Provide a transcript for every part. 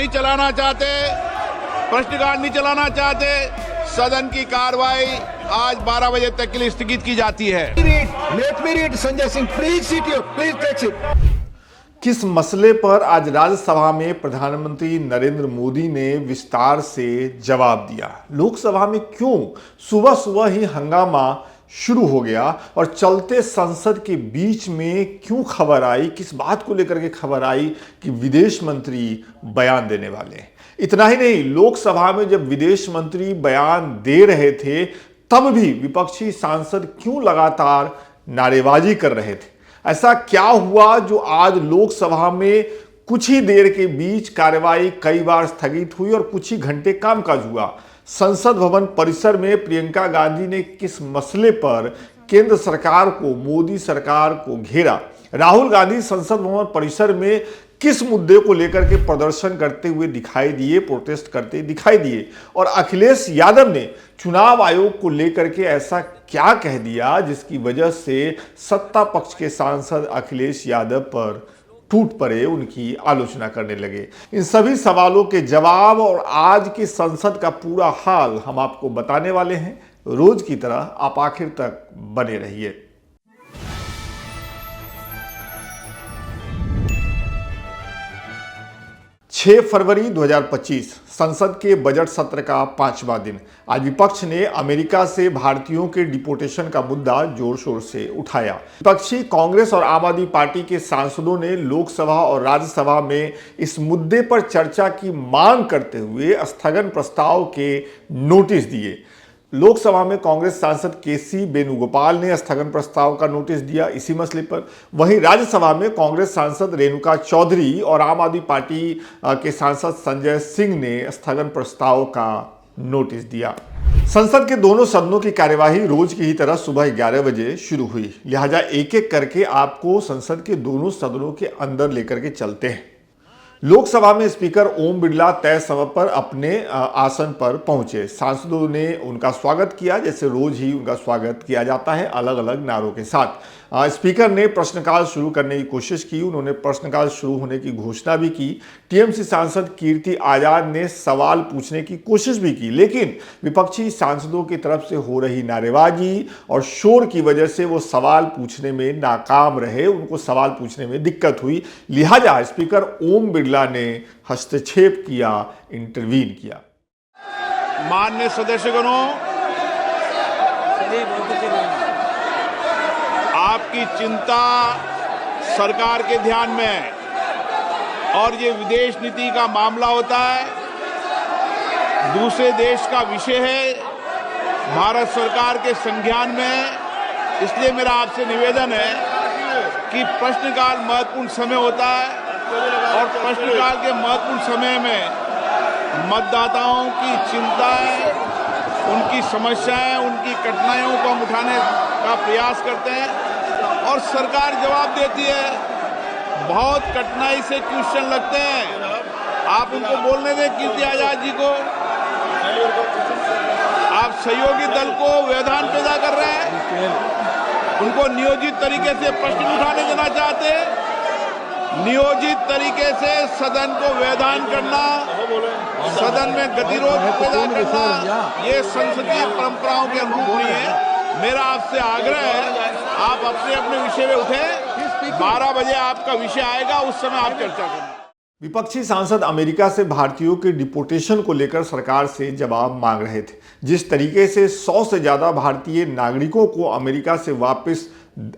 नहीं चलाना चाहते, प्रश्नकाल नहीं चलाना चाहते, सदन की कार्रवाई आज 12 बजे तक के लिए स्थगित की जाती है। Let me read, Sanjay Singh. Please sit here. Please take it. किस मसले पर आज राज्यसभा में प्रधानमंत्री नरेंद्र मोदी ने विस्तार से जवाब दिया? लोकसभा में क्यों सुबह सुबह ही हंगामा शुरू हो गया और चलते संसद के बीच में क्यों खबर आई, किस बात को लेकर के खबर आई कि विदेश मंत्री बयान देने वाले हैं? इतना ही नहीं, लोकसभा में जब विदेश मंत्री बयान दे रहे थे तब भी विपक्षी सांसद क्यों लगातार नारेबाजी कर रहे थे? ऐसा क्या हुआ जो आज लोकसभा में कुछ ही देर के बीच कार्यवाही कई बार स्थगित हुई और कुछ ही घंटे कामकाज हुआ? संसद भवन परिसर में प्रियंका गांधी ने किस मसले पर केंद्र सरकार को, मोदी सरकार को घेरा? राहुल गांधी संसद भवन परिसर में किस मुद्दे को लेकर के प्रदर्शन करते हुए दिखाई दिए, प्रोटेस्ट करते दिखाई दिए? और अखिलेश यादव ने चुनाव आयोग को लेकर के ऐसा क्या कह दिया जिसकी वजह से सत्ता पक्ष के सांसद अखिलेश यादव पर टूट पड़े, उनकी आलोचना करने लगे? इन सभी सवालों के जवाब और आज की संसद का पूरा हाल हम आपको बताने वाले हैं। रोज की तरह आप आखिर तक बने रहिए। 6 फरवरी 2025 संसद के बजट सत्र का 5वां दिन। आज विपक्ष ने अमेरिका से भारतीयों के डिपोर्टेशन का मुद्दा जोर शोर से उठाया। विपक्षी कांग्रेस और आम आदमी पार्टी के सांसदों ने लोकसभा और राज्यसभा में इस मुद्दे पर चर्चा की मांग करते हुए स्थगन प्रस्ताव के नोटिस दिए। लोकसभा में कांग्रेस सांसद केसी वेणुगोपाल ने स्थगन प्रस्ताव का नोटिस दिया इसी मसले पर। वहीं राज्यसभा में कांग्रेस सांसद रेणुका चौधरी और आम आदमी पार्टी के सांसद संजय सिंह ने स्थगन प्रस्ताव का नोटिस दिया। संसद के दोनों सदनों की कार्यवाही रोज की ही तरह सुबह 11 बजे शुरू हुई, लिहाजा एक एक करके आपको संसद के दोनों सदनों के अंदर लेकर के चलते हैं। लोकसभा में स्पीकर ओम बिरला तय समय पर अपने आसन पर पहुंचे। सांसदों ने उनका स्वागत किया जैसे रोज ही उनका स्वागत किया जाता है, अलग अलग नारों के साथ। स्पीकर ने प्रश्नकाल शुरू करने की कोशिश की, उन्होंने प्रश्नकाल शुरू होने की घोषणा भी की। टीएमसी सांसद कीर्ति आजाद ने सवाल पूछने की कोशिश भी की, लेकिन विपक्षी सांसदों की तरफ से हो रही नारेबाजी और शोर की वजह से वो सवाल पूछने में नाकाम रहे, उनको सवाल पूछने में दिक्कत हुई। लिहाजा स्पीकर ओम बिरला ने हस्तक्षेप किया, इंटरवीन किया। माननीय सदस्यगणों, आपकी चिंता सरकार के ध्यान में है और ये विदेश नीति का मामला होता है, दूसरे देश का विषय है, भारत सरकार के संज्ञान में है। इसलिए मेरा आपसे निवेदन है कि प्रश्नकाल महत्वपूर्ण समय होता है और प्रश्नकाल के महत्वपूर्ण समय में मतदाताओं की चिंताएं, उनकी समस्याएं, उनकी कठिनाइयों को हम उठाने का प्रयास करते हैं और सरकार जवाब देती है। बहुत कठिनाई से क्वेश्चन लगते हैं, आप उनको बोलने दें कीर्ति आजाद जी को। आप सहयोगी दल को व्यवधान पैदा कर रहे हैं, उनको नियोजित तरीके से प्रश्न उठाने देना चाहते हैं। नियोजित तरीके से सदन को व्यवधान करना, सदन में गतिरोध पैदा करना, ये संसदीय परंपराओं के अनुरूप नहीं है। मेरा आपसे आग्रह है, आप अपने अपने विषय में उठें, 12 बजे आपका विषय आएगा, उस समय आप चर्चा करें। विपक्षी सांसद अमेरिका से भारतीयों के डिपोर्टेशन को लेकर सरकार से जवाब मांग रहे थे। जिस तरीके से 100 से ज्यादा भारतीय नागरिकों को अमेरिका से वापस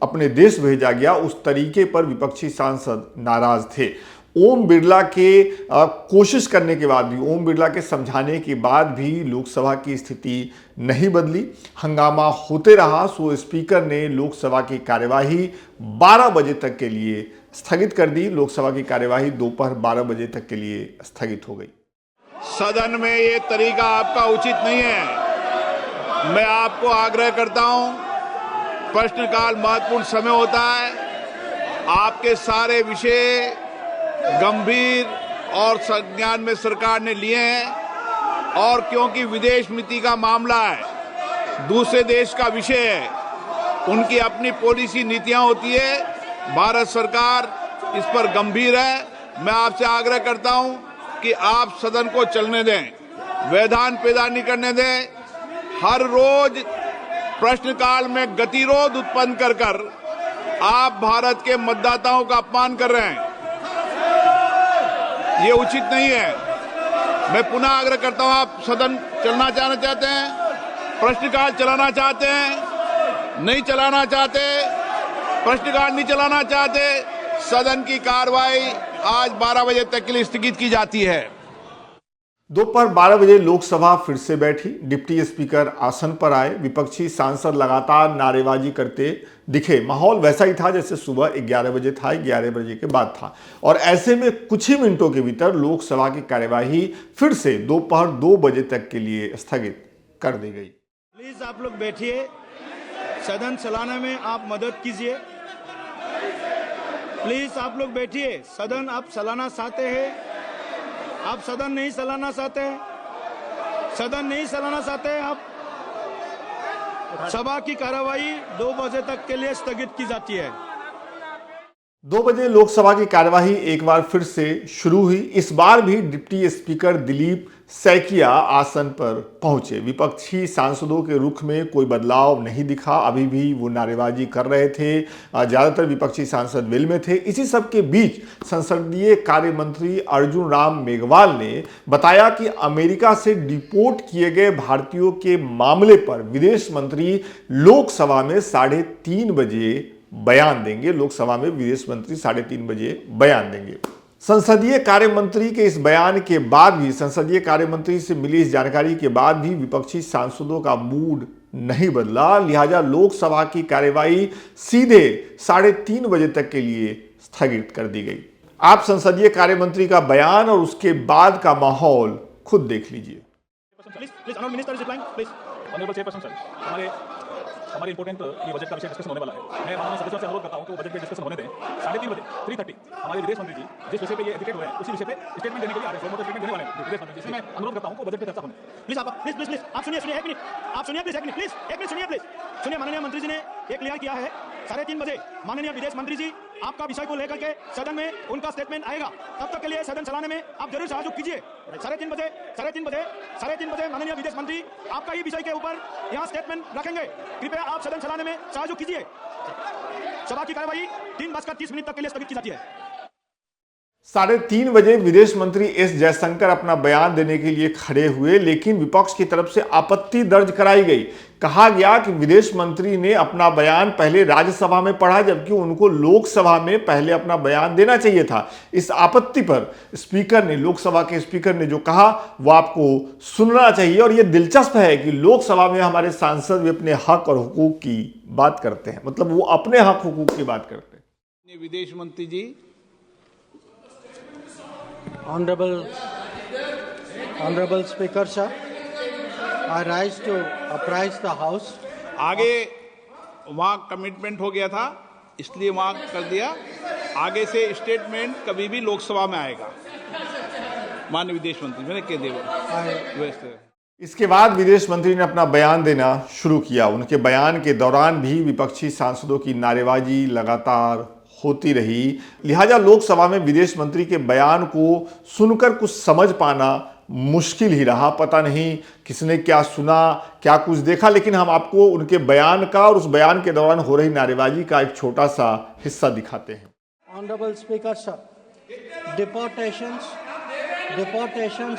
अपने देश भेजा गया, उस तरीके पर विपक्षी सांसद नाराज थे। ओम बिरला के कोशिश करने के बाद भी, ओम बिरला के समझाने के बाद भी लोकसभा की स्थिति नहीं बदली, हंगामा होते रहा। सो स्पीकर ने लोकसभा की कार्यवाही 12 बजे तक के लिए स्थगित कर दी। लोकसभा की कार्यवाही दोपहर 12 बजे तक के लिए स्थगित हो गई। सदन में ये तरीका आपका उचित नहीं है। मैं आपको आग्रह करता हूं, प्रश्नकाल महत्वपूर्ण समय होता है, आपके सारे विषय गंभीर और संज्ञान में सरकार ने लिए हैं और क्योंकि विदेश नीति का मामला है, दूसरे देश का विषय है, उनकी अपनी पॉलिसी नीतियां होती है। भारत सरकार इस पर गंभीर है। मैं आपसे आग्रह करता हूं कि आप सदन को चलने दें, व्यवधान पैदा नहीं करने दें। हर रोज प्रश्नकाल में गतिरोध उत्पन्न कर आप भारत के मतदाताओं का अपमान कर रहे हैं। ये उचित नहीं है। मैं पुनः आग्रह करता हूं, आप सदन चलना चाहते हैं, प्रश्नकाल चलाना चाहते हैं, नहीं चलाना चाहते, प्रश्नकाल नहीं चलाना चाहते, सदन की कार्रवाई आज 12 बजे तक के लिए स्थगित की जाती है। दोपहर 12 बजे लोकसभा फिर से बैठी। डिप्टी स्पीकर आसन पर आए। विपक्षी सांसद लगातार नारेबाजी करते दिखे। माहौल वैसा ही था जैसे सुबह 11 बजे था, 11 बजे के बाद था। और ऐसे में कुछ ही मिनटों के भीतर लोकसभा की कार्यवाही फिर से दोपहर 2 बजे तक के लिए स्थगित कर दी गई। प्लीज आप लोग बैठिए, सदन चलाने में आप मदद कीजिए। प्लीज आप लोग बैठिए, सदन आप चलाना चाहते हैं, आप सदन नहीं चलाना चाहते, सदन नहीं चलाना चाहते, आप सभा की कार्यवाही 2 बजे तक के लिए स्थगित की जाती है। 2 बजे लोकसभा की कार्यवाही एक बार फिर से शुरू हुई। इस बार भी डिप्टी स्पीकर दिलीप सैकिया आसन पर पहुंचे। विपक्षी सांसदों के रुख में कोई बदलाव नहीं दिखा। अभी भी वो नारेबाजी कर रहे थे। ज्यादातर विपक्षी सांसद वेल में थे। इसी सब के बीच संसदीय कार्य मंत्री अर्जुन राम मेघवाल ने बताया कि अमेरिका से डिपोर्ट किए गए भारतीयों के मामले पर विदेश मंत्री लोकसभा में 3:30 बजे बयान देंगे। लोकसभा में विदेश मंत्री 3:30 बजे बयान देंगे। संसदीय कार्य मंत्री के इस बयान के बाद भी, संसदीय कार्य मंत्री से मिली इस जानकारी के बाद भी विपक्षी सांसदों का मूड नहीं बदला। लिहाजा लोकसभा की कार्यवाही सीधे 3:30 बजे तक के लिए स्थगित कर दी गई। आप संसदीय कार्य मंत्री का बयान और उसके बाद का माहौल खुद देख लीजिए। हमारे इंपोर्टेंट ये बजट का विषय डिस्कशन होने वाला है। मैं माननीय सदस्यों से अनुरोध करता हूं कि वो बजट पे डिस्कशन होने दें। 3:30 बजे 3:30 हमारे विदेश मंत्री जी जिस विषय पे ये एजुकेट हुए हैं उसी विषय पे स्टेटमेंट देने के लिए आ रहे हैं। स्टेटमेंट देने वाले हैं विदेश मंत्री जी। इसलिए मैं अनुरोध करता हूं कि बजट पे चर्चा होने। प्लीज आप सुनिए एक मिनट, आप सुनिए प्लीज, एक मिनट सुनिए प्लीज। सुनिए, माननीय मंत्री जी ने एक क्लियर किया है 3:30 बजे माननीय विदेश मंत्री जी आपका विषय को लेकर के सदन में उनका स्टेटमेंट आएगा। तब तक के लिए सदन चलाने में आप जरूर सहयोग कीजिए। 3:30 बजे माननीय विदेश मंत्री आपका ही विषय के ऊपर यहाँ स्टेटमेंट रखेंगे। कृपया आप सदन चलाने में सहयोग कीजिए। सभा की कार्यवाही 3:30 तक के लिए स्थगित की जाती है। 3:30 बजे विदेश मंत्री एस जयशंकर अपना बयान देने के लिए खड़े हुए, लेकिन विपक्ष की तरफ से आपत्ति दर्ज कराई गई। कहा गया कि विदेश मंत्री ने अपना बयान पहले राज्यसभा में पढ़ा, जबकि उनको लोकसभा में पहले अपना बयान देना चाहिए था। इस आपत्ति पर स्पीकर ने, लोकसभा के स्पीकर ने जो कहा वो आपको सुनना चाहिए। और ये दिलचस्प है कि लोकसभा में हमारे सांसद भी अपने हक और हुकूक की बात करते हैं, मतलब वो अपने हक हुकूक की बात करते हैं। विदेश मंत्री जी, Honorable Speaker, sir, I rise to apprise the House. आगे वहाँ कमिटमेंट हो गया था, इसलिए वहाँ कर दिया। आगे से स्टेटमेंट कभी भी लोकसभा में आएगा। माननीय विदेश मंत्री मैंने कह दिया। इसके बाद विदेश मंत्री ने अपना बयान देना शुरू किया। उनके बयान के दौरान भी विपक्षी सांसदों की नारेबाजी लगातार होती रही। लिहाजा लोकसभा में विदेश मंत्री के बयान को सुनकर कुछ समझ पाना मुश्किल ही रहा। पता नहीं किसने क्या सुना, क्या कुछ देखा, लेकिन हम आपको उनके बयान का और उस बयान के दौरान हो रही नारेबाजी का एक छोटा सा हिस्सा दिखाते हैं। Honorable Speaker, sir, deportations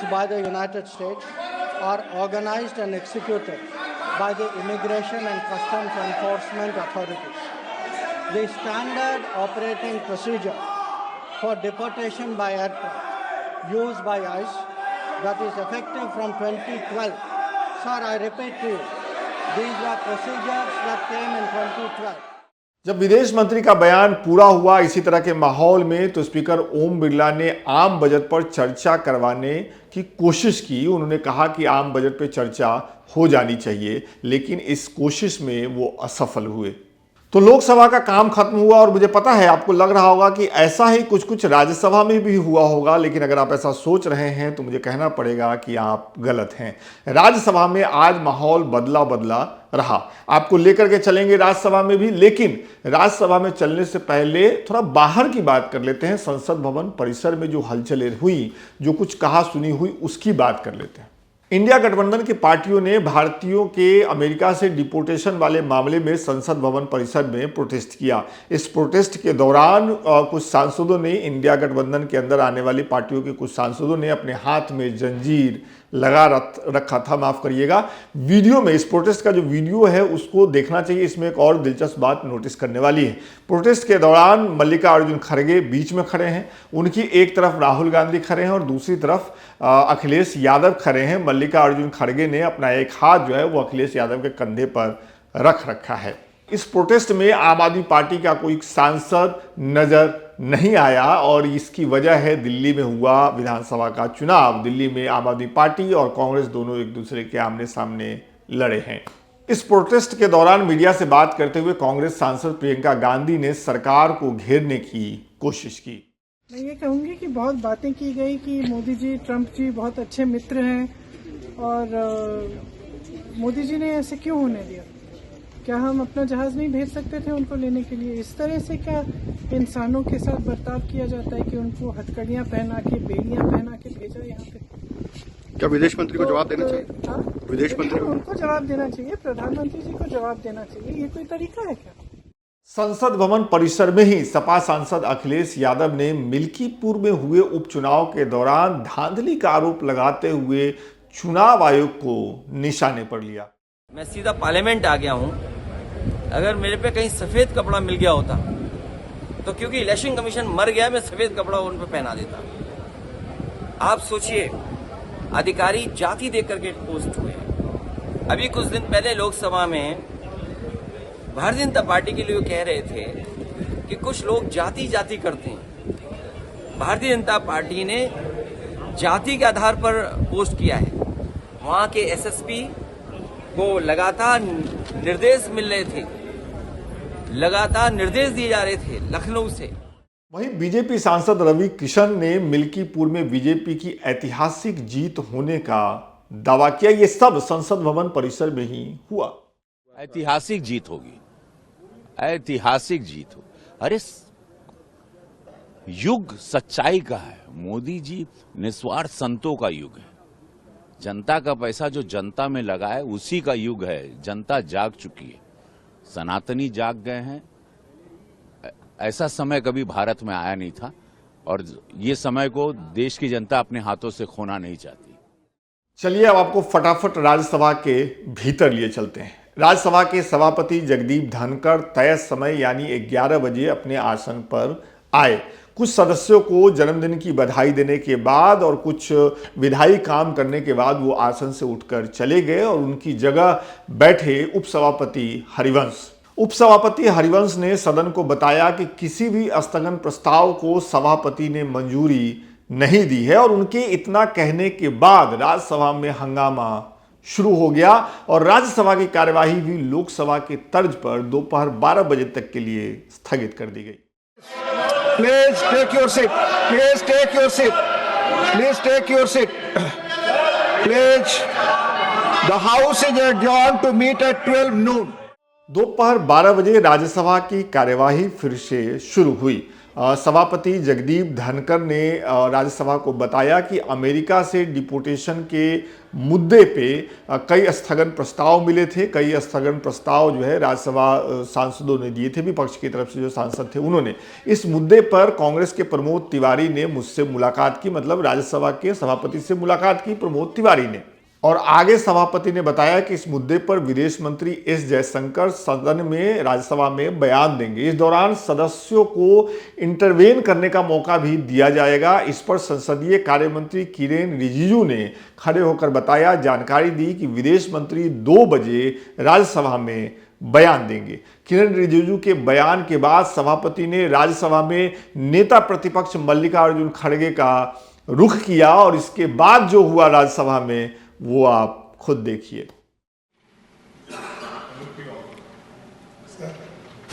by the United States are organized and executed by the Immigration and Customs Enforcement Authorities. The standard operating procedure for deportation by aircraft used by ICE that is effective from 2012. Sir, I repeat to you, these were procedures that came in 2012. जब विदेश मंत्री का बयान पूरा हुआ इसी तरह के माहौल में, तो स्पीकर ओम बिरला ने आम बजट पर चर्चा करवाने की कोशिश की। उन्होंने कहा कि आम बजट पर चर्चा हो जानी चाहिए, लेकिन इस कोशिश में वो असफल हुए। तो लोकसभा का काम खत्म हुआ। और मुझे पता है आपको लग रहा होगा कि ऐसा ही कुछ राज्यसभा में भी हुआ होगा, लेकिन अगर आप ऐसा सोच रहे हैं तो मुझे कहना पड़ेगा कि आप गलत हैं। राज्यसभा में आज माहौल बदला रहा। आपको लेकर के चलेंगे राज्यसभा में भी, लेकिन राज्यसभा में चलने से पहले थोड़ा बाहर की बात कर लेते हैं। संसद भवन परिसर में जो हलचलें हुई, जो कुछ कहा सुनी हुई, उसकी बात कर लेते हैं। इंडिया गठबंधन की पार्टियों ने भारतीयों के अमेरिका से डिपोर्टेशन वाले मामले में संसद भवन परिसर में प्रोटेस्ट किया। इस प्रोटेस्ट के दौरान कुछ सांसदों ने, इंडिया गठबंधन के अंदर आने वाली पार्टियों के कुछ सांसदों ने अपने हाथ में जंजीर लगा रखा था, माफ करिएगा। वीडियो में, इस प्रोटेस्ट का जो वीडियो है उसको देखना चाहिए। इसमें एक और दिलचस्प बात नोटिस करने वाली है। प्रोटेस्ट के दौरान मल्लिकार्जुन खड़गे बीच में खड़े हैं, उनकी एक तरफ राहुल गांधी खड़े हैं और दूसरी तरफ अखिलेश यादव खड़े हैं। मल्लिकार्जुन खड़गे ने अपना एक हाथ जो है वो अखिलेश यादव के कंधे पर रख रखा है। इस प्रोटेस्ट में आम आदमी पार्टी का कोई सांसद नजर नहीं आया और इसकी वजह है दिल्ली में हुआ विधानसभा का चुनाव। दिल्ली में आम आदमी पार्टी और कांग्रेस दोनों एक दूसरे के आमने सामने लड़े हैं। इस प्रोटेस्ट के दौरान मीडिया से बात करते हुए कांग्रेस सांसद प्रियंका गांधी ने सरकार को घेरने की कोशिश की। मैं ये कहूँगी कि बहुत बातें की गई कि मोदी जी, ट्रंप जी बहुत अच्छे मित्र हैं और मोदी जी ने ऐसे क्यों होने दिया? क्या हम अपना जहाज नहीं भेज सकते थे उनको लेने के लिए? इस तरह से क्या इंसानों के साथ बर्ताव किया जाता है कि उनको हथकड़ियाँ पहना के, बेड़ियाँ पहना के भेजा यहाँ पे? क्या विदेश मंत्री को जवाब देना चाहिए? विदेश मंत्री उनको जवाब देना चाहिए, प्रधानमंत्री जी को जवाब देना चाहिए। ये कोई तरीका है क्या? संसद भवन परिसर में ही सपा सांसद अखिलेश यादव ने मिल्कीपुर में हुए उपचुनाव के दौरान धांधली का आरोप लगाते हुए चुनाव आयोग को निशाने पर लिया। मैं सीधा पार्लियामेंट आ गया हूं। अगर मेरे पे कहीं सफेद कपड़ा मिल गया होता तो क्योंकि इलेक्शन कमीशन मर गया, मैं सफेद कपड़ा उन पे पहना देता। आप सोचिए, अधिकारी जाति देख करके पोस्ट हुए। अभी कुछ दिन पहले लोकसभा में भारतीय जनता पार्टी के लिए कह रहे थे कि कुछ लोग जाति जाति करते हैं। भारतीय जनता पार्टी ने जाति के आधार पर पोस्ट किया है। वहां के एसएसपी को लगातार निर्देश मिल रहे थे, लगातार निर्देश दिए जा रहे थे लखनऊ से। वहीं बीजेपी सांसद रवि किशन ने मिल्कीपुर में बीजेपी की ऐतिहासिक जीत होने का दावा किया। ये सब संसद भवन परिसर में ही हुआ। ऐतिहासिक जीत होगी, ऐतिहासिक जीत हो। अरे युग सच्चाई का है। मोदी जी निस्वार्थ संतों का युग है। जनता का पैसा जो जनता में लगा है उसी का युग है। जनता जाग चुकी है, सनातनी जाग गए हैं। ऐसा समय कभी भारत में आया नहीं था और ये समय को देश की जनता अपने हाथों से खोना नहीं चाहती। चलिए अब आपको फटाफट राज्यसभा के भीतर लिए चलते हैं। राज्यसभा के सभापति जगदीप धनखड़ तय समय यानी 11 बजे अपने आसन पर आए। कुछ सदस्यों को जन्मदिन की बधाई देने के बाद और कुछ विधायी काम करने के बाद वो आसन से उठकर चले गए और उनकी जगह बैठे उपसभापति हरिवंश। उपसभापति हरिवंश ने सदन को बताया कि किसी भी स्थगन प्रस्ताव को सभापति ने मंजूरी नहीं दी है और उनके इतना कहने के बाद राज्यसभा में हंगामा शुरू हो गया और राज्यसभा की कार्यवाही भी लोकसभा के तर्ज पर दोपहर 12 बजे तक के लिए स्थगित कर दी गई। Please take your seat. Please take your seat. Please take your seat. Please. The house is adjourned to meet at 12 noon. दोपहर 12 बजे राज्यसभा की कार्यवाही फिर से शुरू हुई। सभापति जगदीप धनखड़ ने राज्यसभा को बताया कि अमेरिका से डिपोर्टेशन के मुद्दे पे कई स्थगन प्रस्ताव मिले थे। कई स्थगन प्रस्ताव जो है राज्यसभा सांसदों ने दिए थे, विपक्ष की तरफ से जो सांसद थे उन्होंने। इस मुद्दे पर कांग्रेस के प्रमोद तिवारी ने मुझसे मुलाकात की, मतलब राज्यसभा के सभापति से मुलाकात की प्रमोद तिवारी ने। और आगे सभापति ने बताया कि इस मुद्दे पर विदेश मंत्री एस जयशंकर सदन में राज्यसभा में बयान देंगे। इस दौरान सदस्यों को इंटरवेन करने का मौका भी दिया जाएगा। इस पर संसदीय कार्य मंत्री किरेन रिजिजू ने खड़े होकर बताया, जानकारी दी कि विदेश मंत्री 2 बजे राज्यसभा में बयान देंगे। किरेन रिजिजू के बयान के बाद सभापति ने राज्यसभा में नेता प्रतिपक्ष मल्लिकार्जुन खड़गे का रुख किया और इसके बाद जो हुआ राज्यसभा में वो आप खुद देखिए।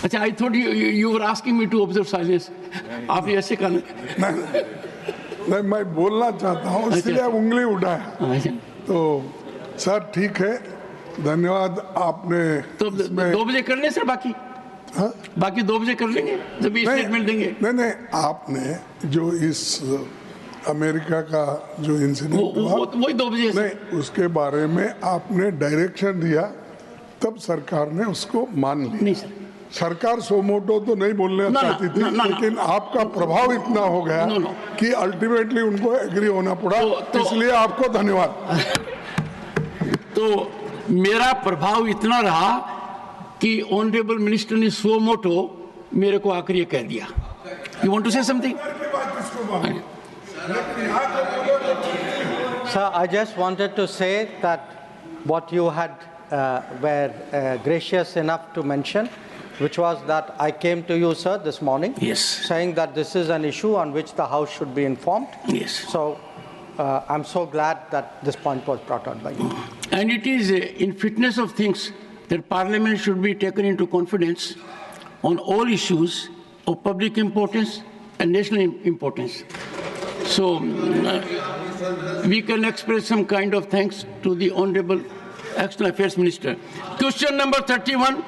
अच्छा, I thought you were asking me to observe silence. आपने ऐसे करना नहीं, मैं बोलना चाहता हूँ इसलिए आप उंगली उठाया। तो सर ठीक है, धन्यवाद आपने तो 2 बजे कर लें सर, बाकी 2 बजे कर लेंगे जब ये स्टेटमेंट देंगे। नहीं, आपने जो इस अमेरिका का जो इंसिडेंट हुआ वही 2 बजे नहीं, उसके बारे में आपने डायरेक्शन दिया, तब सरकार ने उसको मान लिया। नहीं सर, सरकार सोमोटो तो नहीं बोलने चाहती थी, लेकिन आपका प्रभाव इतना हो गया कि अल्टीमेटली उनको एग्री होना पड़ा, इसलिए आपको धन्यवाद। तो मेरा प्रभाव इतना रहा कि ऑनरेबल मिनिस्टर ने सोमोटो मेरे को आकर ये कह दिया। You want to say something? Sir, I just wanted to say that what you had were gracious enough to mention, which was that I came to you, sir, this morning, saying that this is an issue on which the House should be informed. Yes. So I'm so glad that this point was brought out by you. And it is in fitness of things that Parliament should be taken into confidence on all issues of public importance and national importance. So we can express some kind of thanks to the Honorable External Affairs Minister. Question number 31.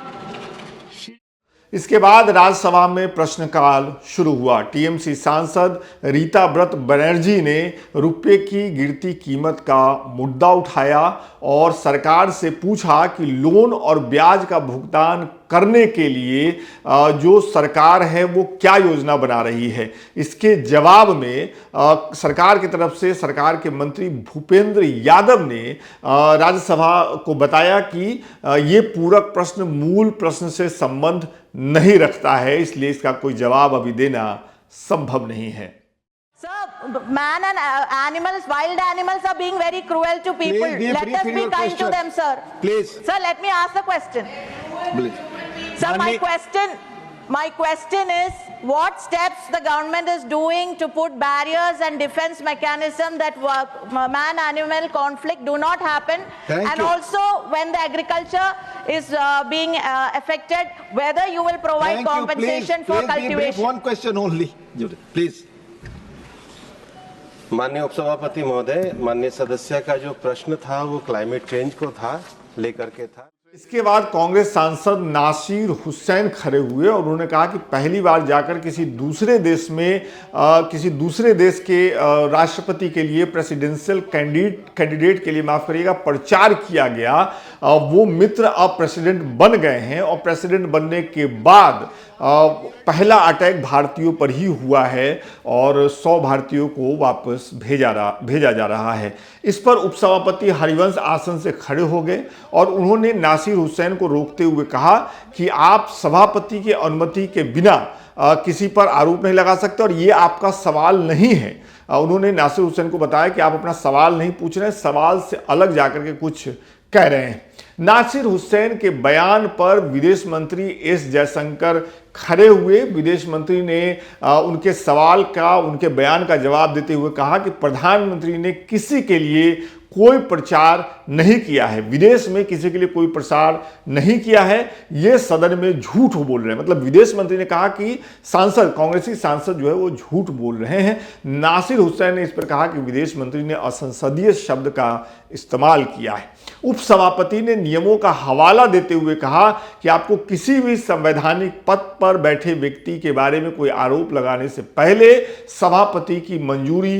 इसके बाद राज्यसभा में प्रश्नकाल शुरू हुआ। TMC सांसद रीता व्रत बनर्जी ने रुपये की गिरती कीमत का मुद्दा उठाया और सरकार से पूछा कि लोन और ब्याज का भुगतान करने के लिए जो सरकार है वो क्या योजना बना रही है। इसके जवाब में सरकार की तरफ से सरकार के मंत्री भूपेंद्र यादव ने राज्यसभा को बताया कि ये पूरक प्रश्न मूल प्रश्न से संबंध नहीं रखता है, इसलिए इसका कोई जवाब अभी देना संभव नहीं है। Sir, man and animals, wild animals are being very cruel to people. Let us be kind to them, sir. Please. Sir, let me ask the question. Please. Sir, my question is, what steps the government is doing to put barriers and defense mechanism that man-animal conflict do not happen? And also, when the agriculture is being affected, whether you will provide compensation for cultivation? One question only, please. माननीय उपसभापति महोदय, माननीय सदस्य का जो प्रश्न था वो क्लाइमेट चेंज को था लेकर के था। इसके बाद कांग्रेस सांसद नासिर हुसैन खड़े हुए और उन्होंने कहा कि पहली बार जाकर किसी दूसरे देश के राष्ट्रपति के लिए प्रेसिडेंशियल कैंडिडेट के लिए माफ करिएगा प्रचार किया गया, वो मित्र अब प्रेसिडेंट बन गए हैं और प्रेसिडेंट बनने के बाद पहला अटैक भारतीयों पर ही हुआ है और 100 भारतीयों को वापस भेजा जा रहा है। इस पर उपसभापति हरिवंश आसन से खड़े हो गए और उन्होंने नासिर हुसैन को रोकते हुए कहा कि आप सभापति की अनुमति के बिना किसी पर आरोप नहीं लगा सकते और ये आपका सवाल नहीं है। उन्होंने नासिर हुसैन को बताया कि आप अपना सवाल नहीं पूछ रहे हैं, सवाल से अलग जाकर के कुछ कह रहे हैं। नासिर हुसैन के बयान पर विदेश मंत्री एस जयशंकर खड़े हुए। विदेश मंत्री ने उनके सवाल का, उनके बयान का जवाब देते हुए कहा कि प्रधानमंत्री ने किसी के लिए कोई प्रचार नहीं किया है, विदेश में किसी के लिए कोई प्रचार नहीं किया है, ये सदन में झूठ बोल रहे हैं। मतलब विदेश मंत्री ने कहा कि कांग्रेसी सांसद जो है वो झूठ बोल रहे हैं। नासिर हुसैन ने इस पर कहा कि विदेश मंत्री ने असंसदीय शब्द का इस्तेमाल किया है। उपसभापति ने नियमों का हवाला देते हुए कहा कि आपको किसी भी संवैधानिक पद पर बैठे व्यक्ति के बारे में कोई आरोप लगाने से पहले सभापति की मंजूरी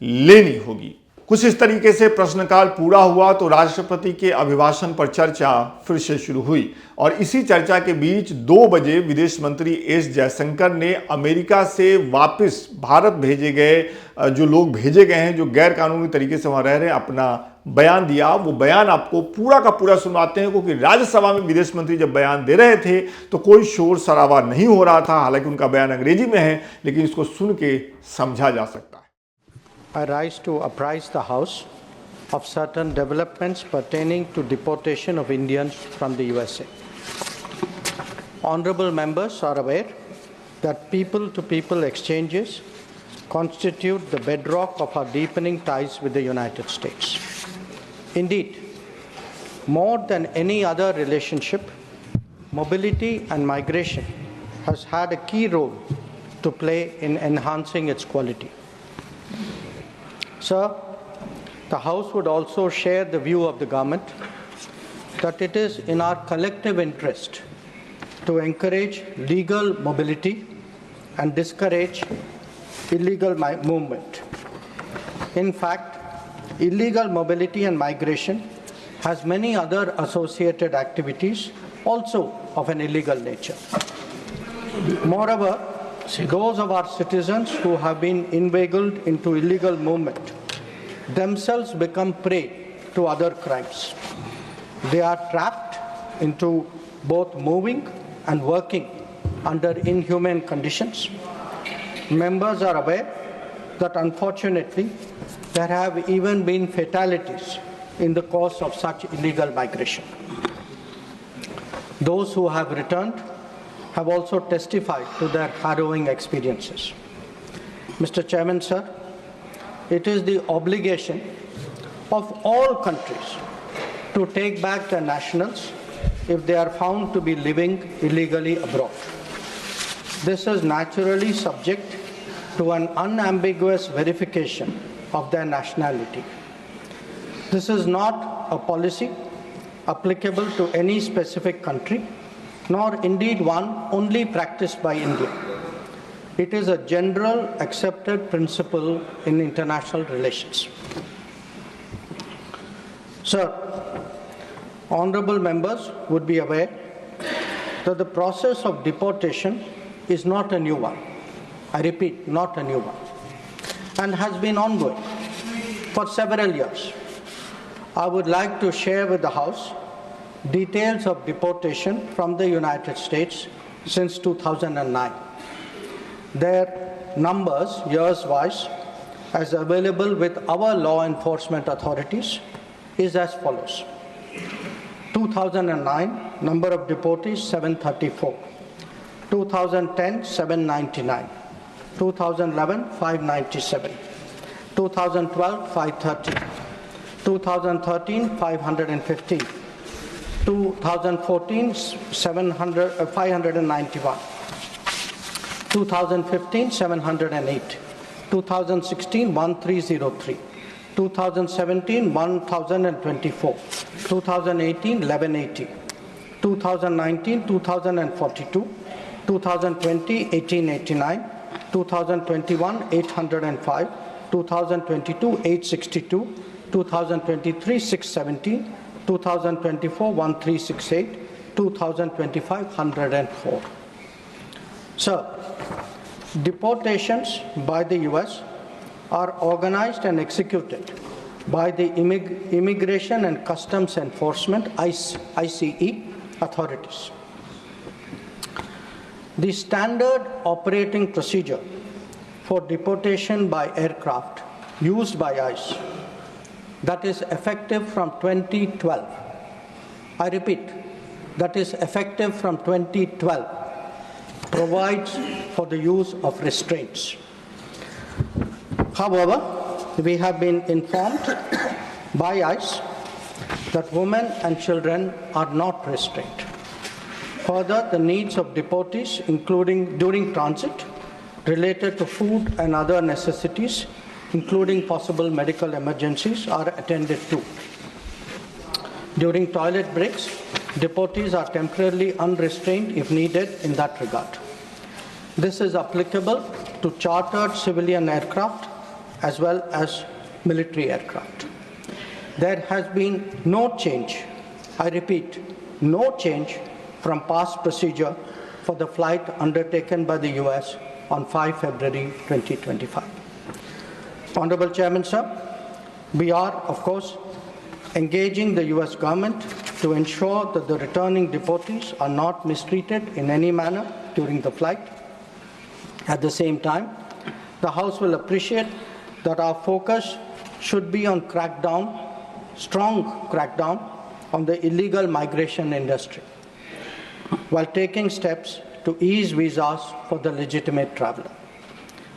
लेनी होगी। कुछ इस तरीके से प्रश्नकाल पूरा हुआ तो राष्ट्रपति के अभिभाषण पर चर्चा फिर से शुरू हुई और इसी चर्चा के बीच 2 बजे विदेश मंत्री एस जयशंकर ने अमेरिका से वापस भारत भेजे गए जो लोग भेजे गए हैं, जो गैर कानूनी तरीके से वहां रह रहे हैं, अपना बयान दिया। वो बयान आपको पूरा का पूरा सुनवाते हैं, क्योंकि राज्यसभा में विदेश मंत्री जब बयान दे रहे थे तो कोई शोर शराबा नहीं हो रहा था। हालांकि उनका बयान अंग्रेजी में है, लेकिन इसको सुन के समझा जा सकता है। I rise to apprise the House of certain developments pertaining to deportation of Indians from the USA. Honorable members are aware that people-to-people exchanges constitute the bedrock of our deepening ties with the United States. Indeed, more than any other relationship, mobility and migration has had a key role to play in enhancing its quality. Sir, the House would also share the view of the government that it is in our collective interest to encourage legal mobility and discourage illegal movement. In fact, illegal mobility and migration has many other associated activities also of an illegal nature. Moreover, those of our citizens who have been inveigled into illegal movement themselves become prey to other crimes. They are trapped into both moving and working under inhumane conditions. Members are aware that unfortunately there have even been fatalities in the course of such illegal migration. Those who have returned have also testified to their harrowing experiences. Mr. Chairman, sir, it is the obligation of all countries to take back their nationals if they are found to be living illegally abroad. This is naturally subject to an unambiguous verification of their nationality. This is not a policy applicable to any specific country, nor indeed one only practiced by India. It is a general accepted principle in international relations. Sir, honorable members would be aware that the process of deportation is not a new one. I repeat, not a new one, and has been ongoing for several years. I would like to share with the House details of deportation from the United States since 2009. Their numbers, years-wise, as available with our law enforcement authorities, is as follows. 2009, number of deportees 734. 2010, 799. 2011, 597. 2012, 530. 2013, 515. 2014, 591. 2015, 708. 2016, 1303. 2017, 1024. 2018, 1180. 2019, 2042. 2020, 1889. 2021, 805. 2022, 862. 2023, 617. 2024, 1368. 2025, 104. Sir, deportations by the US are organized and executed by the Immigration and Customs Enforcement ICE authorities. The standard operating procedure for deportation by aircraft used by ICE, that is effective from 2012. I repeat, that is effective from 2012, provides for the use of restraints. However, we have been informed by ICE that women and children are not restrained. Further, the needs of deportees, including during transit, related to food and other necessities, including possible medical emergencies, are attended to. During toilet breaks, deportees are temporarily unrestrained if needed in that regard. This is applicable to chartered civilian aircraft as well as military aircraft. There has been no change, I repeat, no change from past procedure for the flight undertaken by the US on 5 February 2025. Honorable Chairman, sir, we are, of course, engaging the US government to ensure that the returning deportees are not mistreated in any manner during the flight. At the same time, the House will appreciate that our focus should be on strong crackdown on the illegal migration industry, while taking steps to ease visas for the legitimate traveler.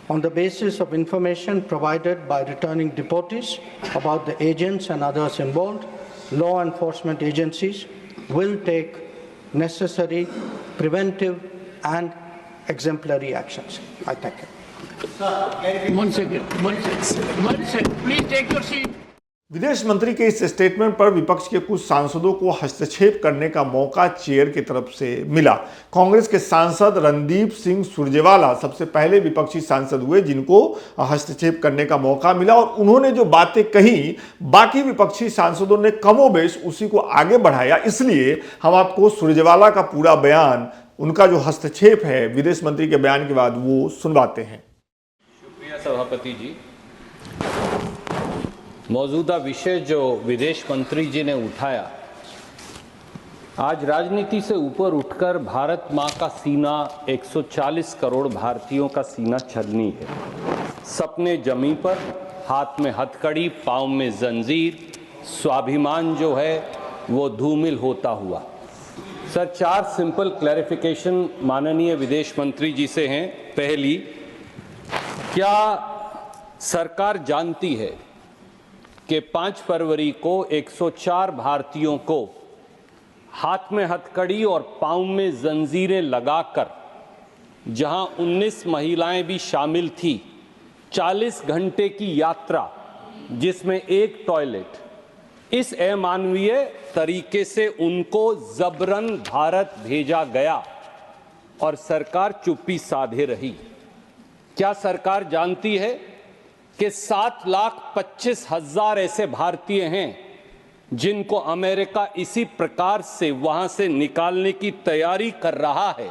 On the basis of information provided by returning deportees about the agents and others involved, law enforcement agencies will take necessary preventive and exemplary actions. I thank you. One second. Please take your seat. विदेश मंत्री के इस statement पर विपक्ष के कुछ सांसदों को हस्तक्षेप करने का मौका चेयर की तरफ से मिला। कांग्रेस के सांसद रणदीप सिंह सुरजेवाला सबसे पहले विपक्षी सांसद हुए जिनको हस्तक्षेप करने का मौका मिला और उन्होंने जो बातें कही बाकी विपक्षी सांसदों ने कमोबेश उसी को आगे बढ़ाया। इसलिए हम आपको सुरजेवाला का पूरा बयान, उनका जो हस्तक्षेप है विदेश मंत्री के बयान के बाद, वो सुनवाते हैं। शुक्रिया सभापति जी। मौजूदा विषय जो विदेश मंत्री जी ने उठाया, आज राजनीति से ऊपर उठकर भारत माँ का सीना 140 करोड़ भारतीयों का सीना छलनी है। सपने जमी पर, हाथ में हथकड़ी, पाँव में जंजीर, स्वाभिमान जो है वो धूमिल होता हुआ। सर, 4 सिंपल क्लैरिफिकेशन माननीय विदेश मंत्री जी से हैं। पहली, क्या सरकार जानती है कि 5 फरवरी को 104 भारतीयों को हाथ में हथकड़ी और पाँव में जंजीरें लगाकर, जहां 19 महिलाएं भी शामिल थी, 40 घंटे की यात्रा जिसमें एक टॉयलेट, इस अमानवीय तरीके से उनको जबरन भारत भेजा गया और सरकार चुप्पी साधे रही? क्या सरकार जानती है कि 7,25,000 ऐसे भारतीय हैं जिनको अमेरिका इसी प्रकार से वहां से निकालने की तैयारी कर रहा है?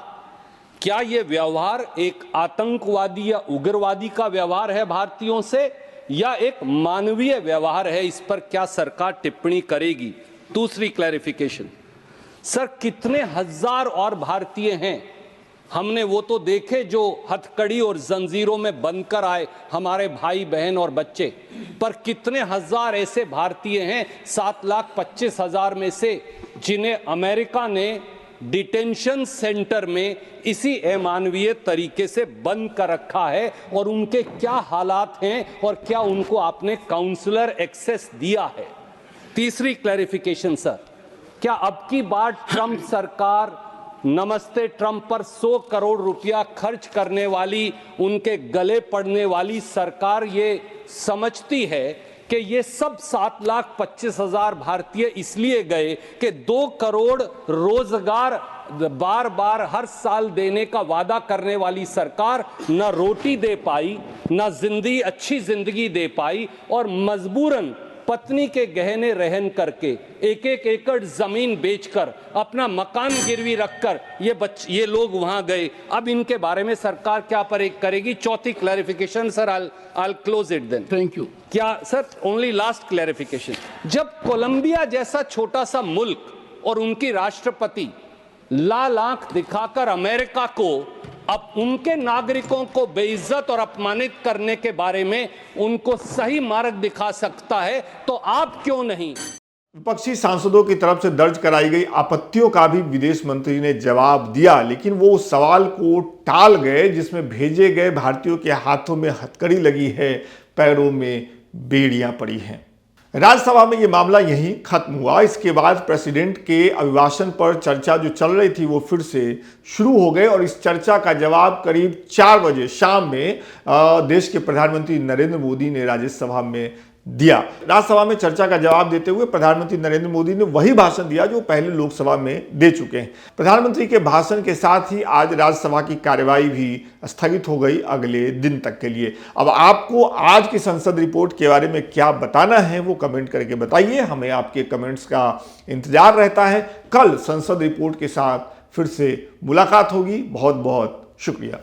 क्या यह व्यवहार एक आतंकवादी या उग्रवादी का व्यवहार है भारतीयों से, या एक मानवीय व्यवहार है? इस पर क्या सरकार टिप्पणी करेगी? दूसरी क्लैरिफिकेशन, सर, कितने हजार और भारतीय हैं? हमने वो तो देखे जो हथकड़ी और जंजीरों में बंधकर आए, हमारे भाई बहन और बच्चे, पर कितने हजार ऐसे भारतीय हैं 7,25,000 में से जिन्हें अमेरिका ने डिटेंशन सेंटर में इसी अमानवीय तरीके से बंद कर रखा है? और उनके क्या हालात हैं और क्या उनको आपने काउंसलर एक्सेस दिया है? तीसरी क्लैरिफिकेशन, सर, क्या अब की बार ट्रंप सरकार नमस्ते ट्रंप पर 100 करोड़ रुपया खर्च करने वाली, उनके गले पड़ने वाली सरकार ये समझती है कि ये सब 7,25,000 भारतीय इसलिए गए कि 2 करोड़ रोजगार बार बार हर साल देने का वादा करने वाली सरकार न रोटी दे पाई, न अच्छी जिंदगी दे पाई, और मजबूरन पत्नी के गहने रहन करके 1-1 एकड़ जमीन बेचकर, अपना मकान गिरवी रखकर ये लोग वहां गए? अब इनके बारे में सरकार क्या करेगी? चौथी clarification, sir, I'll close it then. Thank you. क्या सर, ओनली लास्ट क्लैरिफिकेशन, जब कोलंबिया जैसा छोटा सा मुल्क और उनकी राष्ट्रपति लाल आंख दिखाकर अमेरिका को अब उनके नागरिकों को बेइज्जत और अपमानित करने के बारे में उनको सही मार्ग दिखा सकता है, तो आप क्यों नहीं? विपक्षी सांसदों की तरफ से दर्ज कराई गई आपत्तियों का भी विदेश मंत्री ने जवाब दिया, लेकिन वो उस सवाल को टाल गए जिसमें भेजे गए भारतीयों के हाथों में हथकड़ी लगी है, पैरों में बेड़ियां पड़ी हैं। राज्यसभा में ये मामला यहीं खत्म हुआ। इसके बाद प्रेसिडेंट के अभिभाषण पर चर्चा जो चल रही थी वो फिर से शुरू हो गई और इस चर्चा का जवाब करीब 4 बजे शाम में देश के प्रधानमंत्री नरेंद्र मोदी ने राज्यसभा में दिया। राज्यसभा में चर्चा का जवाब देते हुए प्रधानमंत्री नरेंद्र मोदी ने वही भाषण दिया जो पहले लोकसभा में दे चुके हैं। प्रधानमंत्री के भाषण के साथ ही आज राज्यसभा की कार्यवाही भी स्थगित हो गई अगले दिन तक के लिए। अब आपको आज की संसद रिपोर्ट के बारे में क्या बताना है वो कमेंट करके बताइए, हमें आपके कमेंट्स का इंतजार रहता है। कल संसद रिपोर्ट के साथ फिर से मुलाकात होगी। बहुत बहुत शुक्रिया।